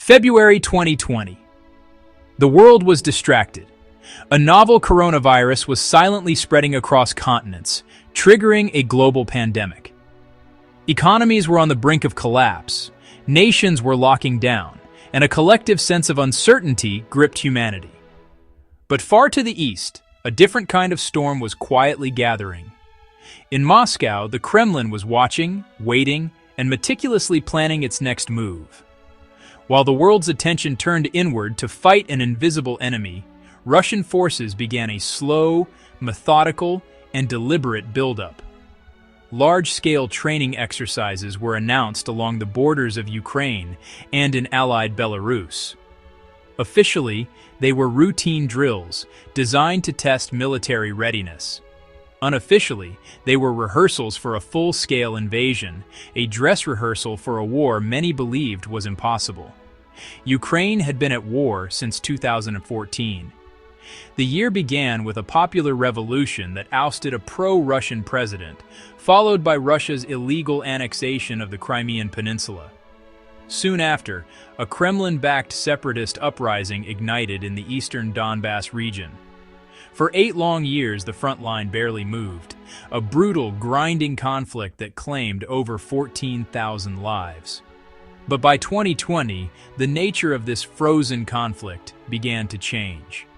February 2020. The world was distracted. A novel coronavirus was silently spreading across continents, triggering a global pandemic. Economies were on the brink of collapse, nations were locking down, and a collective sense of uncertainty gripped humanity. But far to the east, a different kind of storm was quietly gathering. In Moscow, the Kremlin was watching, waiting, and meticulously planning its next move. While the world's attention turned inward to fight an invisible enemy, Russian forces began a slow, methodical, and deliberate buildup. Large-scale training exercises were announced along the borders of Ukraine and in allied Belarus. Officially, they were routine drills designed to test military readiness. Unofficially, they were rehearsals for a full-scale invasion, a dress rehearsal for a war many believed was impossible. Ukraine had been at war since 2014. The year began with a popular revolution that ousted a pro-Russian president, followed by Russia's illegal annexation of the Crimean Peninsula. Soon after, a Kremlin-backed separatist uprising ignited in the eastern Donbass region. For 8 long years, the front line barely moved, a brutal, grinding conflict that claimed over 14,000 lives. But by 2020, the nature of this frozen conflict began to change.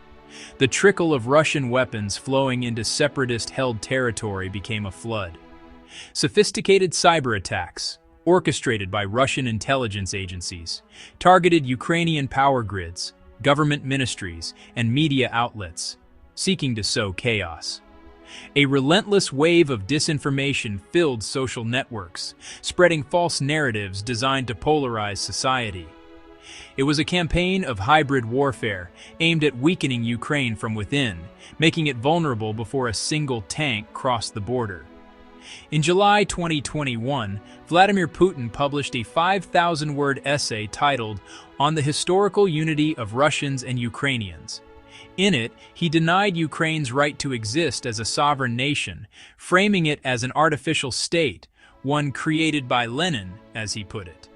The trickle of Russian weapons flowing into separatist-held territory became a flood. Sophisticated cyber attacks, orchestrated by Russian intelligence agencies, targeted Ukrainian power grids, government ministries, and media outlets, seeking to sow chaos. A relentless wave of disinformation filled social networks, spreading false narratives designed to polarize society. It was a campaign of hybrid warfare aimed at weakening Ukraine from within, making it vulnerable before a single tank crossed the border. In July 2021, Vladimir Putin published a 5,000-word essay titled "On the Historical Unity of Russians and Ukrainians." In it, he denied Ukraine's right to exist as a sovereign nation, framing it as an artificial state, one created by Lenin, as he put it.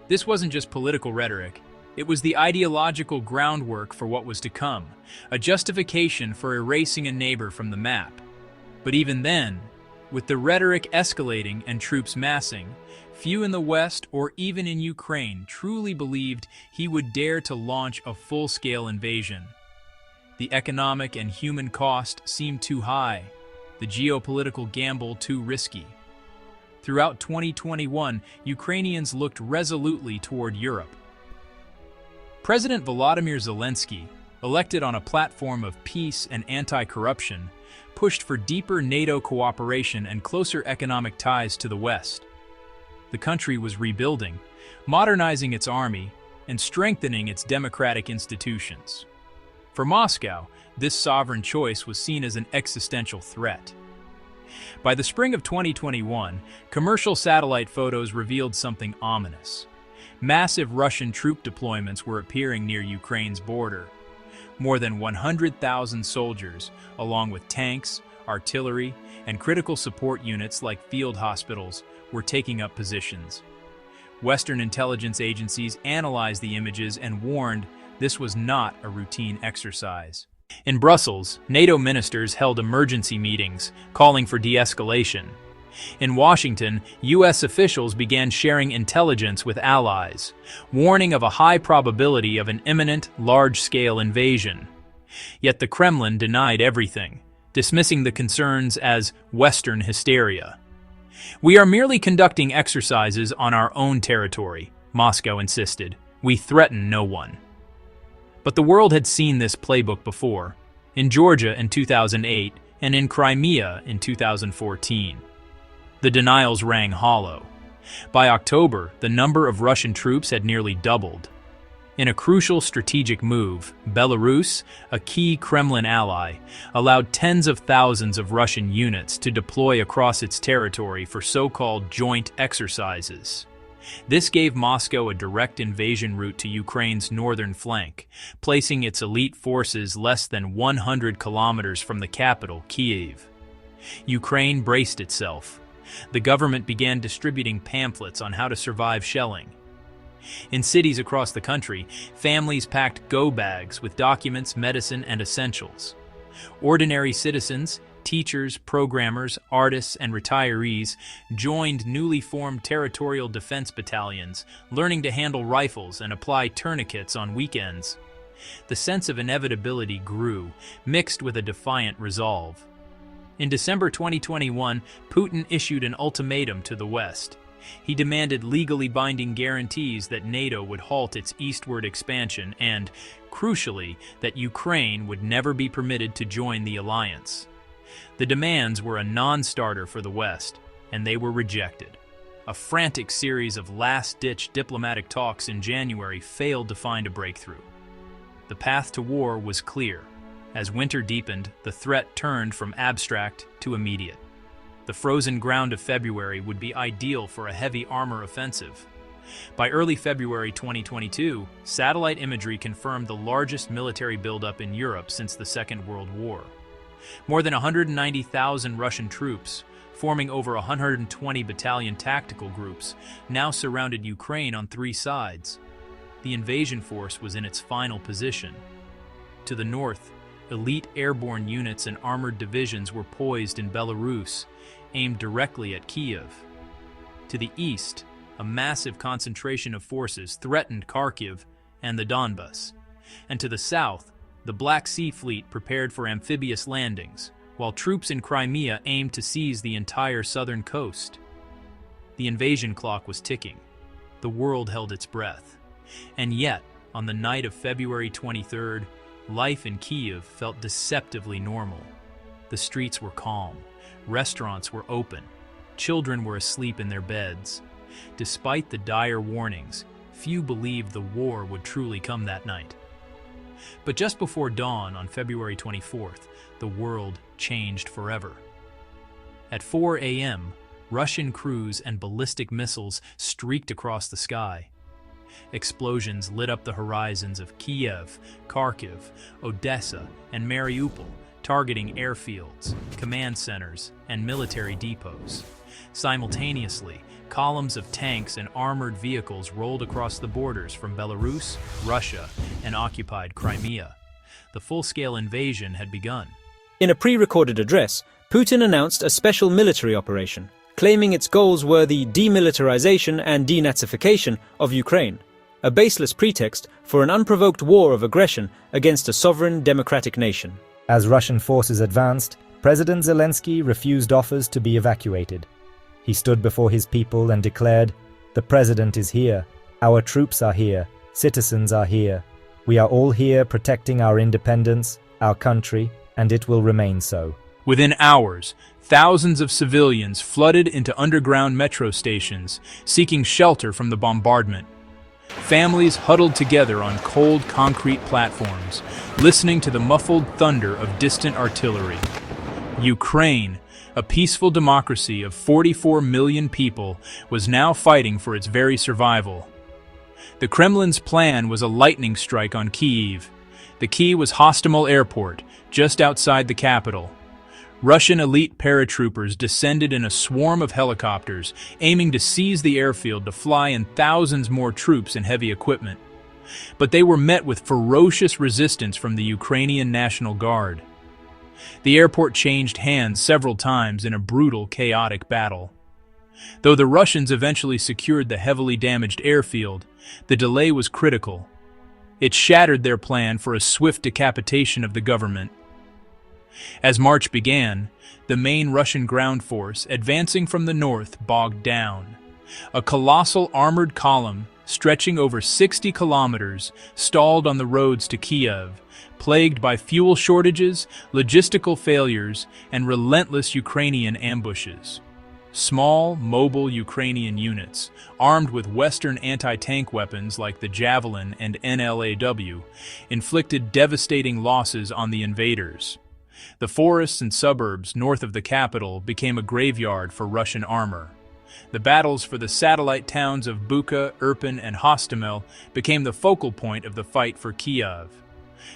This wasn't just political rhetoric, it was the ideological groundwork for what was to come, a justification for erasing a neighbor from the map. But even then, with the rhetoric escalating and troops massing, few in the West or even in Ukraine truly believed he would dare to launch a full-scale invasion. The economic and human cost seemed too high, the geopolitical gamble too risky. Throughout 2021, Ukrainians looked resolutely toward Europe. President Volodymyr Zelensky, elected on a platform of peace and anti-corruption, pushed for deeper NATO cooperation and closer economic ties to the West. The country was rebuilding, modernizing its army, and strengthening its democratic institutions. For Moscow, this sovereign choice was seen as an existential threat. By the spring of 2021, commercial satellite photos revealed something ominous. Massive Russian troop deployments were appearing near Ukraine's border. More than 100,000 soldiers, along with tanks, artillery, and critical support units like field hospitals, were taking up positions. Western intelligence agencies analyzed the images and warned this was not a routine exercise. In Brussels, NATO ministers held emergency meetings, calling for de-escalation. In Washington, U.S. officials began sharing intelligence with allies, warning of a high probability of an imminent, large-scale invasion. Yet the Kremlin denied everything, dismissing the concerns as Western hysteria. "We are merely conducting exercises on our own territory," Moscow insisted. "We threaten no one." But the world had seen this playbook before, in Georgia in 2008 and in Crimea in 2014. The denials rang hollow. By October, the number of Russian troops had nearly doubled. In a crucial strategic move, Belarus, a key Kremlin ally, allowed tens of thousands of Russian units to deploy across its territory for so-called joint exercises. This gave Moscow a direct invasion route to Ukraine's northern flank, placing its elite forces less than 100 kilometers from the capital, Kyiv. Ukraine braced itself. The government began distributing pamphlets on how to survive shelling. In cities across the country, families packed go bags with documents, medicine, and essentials. Ordinary citizens, teachers, programmers, artists, and retirees joined newly formed territorial defense battalions, learning to handle rifles and apply tourniquets on weekends. The sense of inevitability grew, mixed with a defiant resolve. In December 2021, Putin issued an ultimatum to the West. He demanded legally binding guarantees that NATO would halt its eastward expansion and, crucially, that Ukraine would never be permitted to join the alliance. The demands were a non-starter for the West, and they were rejected. A frantic series of last-ditch diplomatic talks in January failed to find a breakthrough. The path to war was clear. As winter deepened, the threat turned from abstract to immediate. The frozen ground of February would be ideal for a heavy armor offensive. By early February 2022, satellite imagery confirmed the largest military buildup in Europe since the Second World War. More than 190,000 Russian troops, forming over 120 battalion tactical groups, now surrounded Ukraine on three sides. The invasion force was in its final position. To the north, elite airborne units and armored divisions were poised in Belarus, aimed directly at Kyiv. To the east, a massive concentration of forces threatened Kharkiv and the Donbas. And to the south, the Black Sea Fleet prepared for amphibious landings, while troops in Crimea aimed to seize the entire southern coast. The invasion clock was ticking. The world held its breath. And yet, on the night of February 23rd, life in Kyiv felt deceptively normal. The streets were calm. Restaurants were open. Children were asleep in their beds. Despite the dire warnings, few believed the war would truly come that night. But just before dawn on February 24th, the world changed forever. At 4 a.m., Russian cruise and ballistic missiles streaked across the sky. Explosions lit up the horizons of Kyiv, Kharkiv, Odessa, and Mariupol, targeting airfields, command centers, and military depots. Simultaneously, columns of tanks and armored vehicles rolled across the borders from Belarus, Russia, and occupied Crimea. The full-scale invasion had begun. In a pre-recorded address, Putin announced a special military operation, claiming its goals were the demilitarization and denazification of Ukraine, a baseless pretext for an unprovoked war of aggression against a sovereign democratic nation. As Russian forces advanced, President Zelensky refused offers to be evacuated. He stood before his people and declared, "The president is here, our troops are here, citizens are here. We are all here protecting our independence, our country, and it will remain so." Within hours, thousands of civilians flooded into underground metro stations, seeking shelter from the bombardment. Families huddled together on cold concrete platforms, listening to the muffled thunder of distant artillery. Ukraine, a peaceful democracy of 44 million people, was now fighting for its very survival. The Kremlin's plan was a lightning strike on Kyiv. The key was Hostomel Airport, just outside the capital. Russian elite paratroopers descended in a swarm of helicopters, aiming to seize the airfield to fly in thousands more troops and heavy equipment. But they were met with ferocious resistance from the Ukrainian National Guard. The airport changed hands several times in a brutal, chaotic battle. Though the Russians eventually secured the heavily damaged airfield, the delay was critical. It shattered their plan for a swift decapitation of the government. As March began, the main Russian ground force, advancing from the north, bogged down. A colossal armored column, stretching over 60 kilometers, stalled on the roads to Kyiv, plagued by fuel shortages, logistical failures, and relentless Ukrainian ambushes. Small, mobile Ukrainian units, armed with Western anti-tank weapons like the Javelin and NLAW, inflicted devastating losses on the invaders. The forests and suburbs north of the capital became a graveyard for Russian armor. The battles for the satellite towns of Bucha, Irpin, and Hostomel became the focal point of the fight for Kyiv.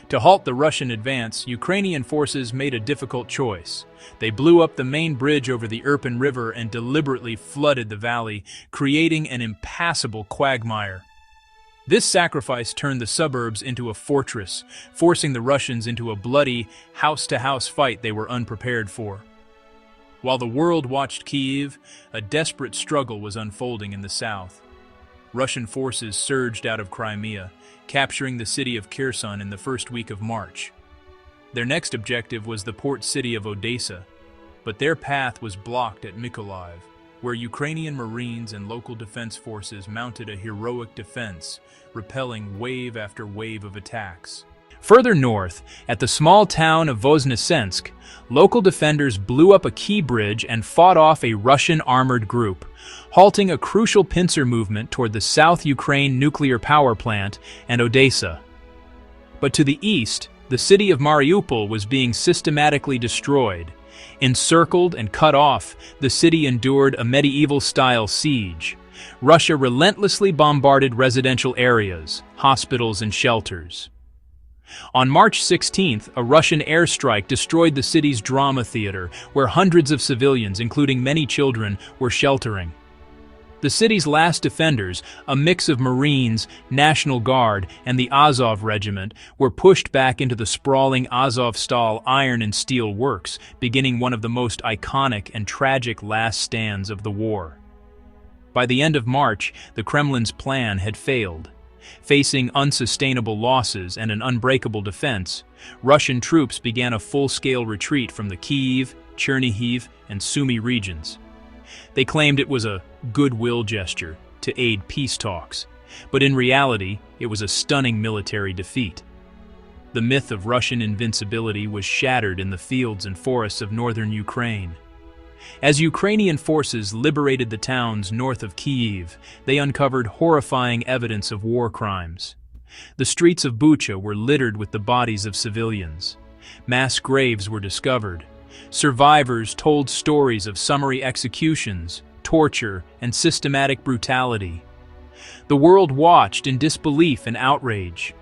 To halt the Russian advance, Ukrainian forces made a difficult choice. They blew up the main bridge over the Irpin River and deliberately flooded the valley, creating an impassable quagmire. This sacrifice turned the suburbs into a fortress, forcing the Russians into a bloody, house-to-house fight they were unprepared for. While the world watched Kyiv, a desperate struggle was unfolding in the south. Russian forces surged out of Crimea, capturing the city of Kherson in the first week of March. Their next objective was the port city of Odessa, but their path was blocked at Mykolaiv, where Ukrainian Marines and local defense forces mounted a heroic defense, repelling wave after wave of attacks. Further north, at the small town of Voznesensk, local defenders blew up a key bridge and fought off a Russian armored group, halting a crucial pincer movement toward the South Ukraine nuclear power plant and Odessa. But to the east, the city of Mariupol was being systematically destroyed. Encircled and cut off, the city endured a medieval-style siege. Russia relentlessly bombarded residential areas, hospitals, and shelters. On March 16th, a Russian airstrike destroyed the city's drama theater, where hundreds of civilians, including many children, were sheltering. The city's last defenders, a mix of Marines, National Guard, and the Azov Regiment, were pushed back into the sprawling Azovstal iron and steel works, beginning one of the most iconic and tragic last stands of the war. By the end of March, the Kremlin's plan had failed. Facing unsustainable losses and an unbreakable defense, Russian troops began a full-scale retreat from the Kyiv, Chernihiv, and Sumy regions. They claimed it was a goodwill gesture to aid peace talks, but in reality, it was a stunning military defeat. The myth of Russian invincibility was shattered in the fields and forests of northern Ukraine. As Ukrainian forces liberated the towns north of Kyiv, they uncovered horrifying evidence of war crimes. The streets of Bucha were littered with the bodies of civilians. Mass graves were discovered. Survivors told stories of summary executions, torture, and systematic brutality. The world watched in disbelief and outrage.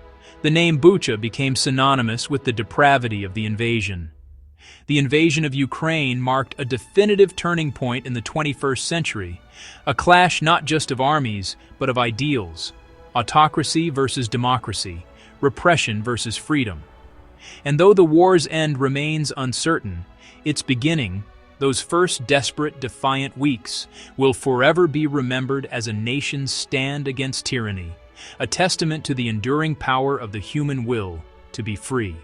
The name Bucha became synonymous with the depravity of the invasion. The invasion of Ukraine marked a definitive turning point in the 21st century, a clash not just of armies, but of ideals: autocracy versus democracy, repression versus freedom. And though the war's end remains uncertain, its beginning, those first desperate, defiant weeks, will forever be remembered as a nation's stand against tyranny, a testament to the enduring power of the human will to be free.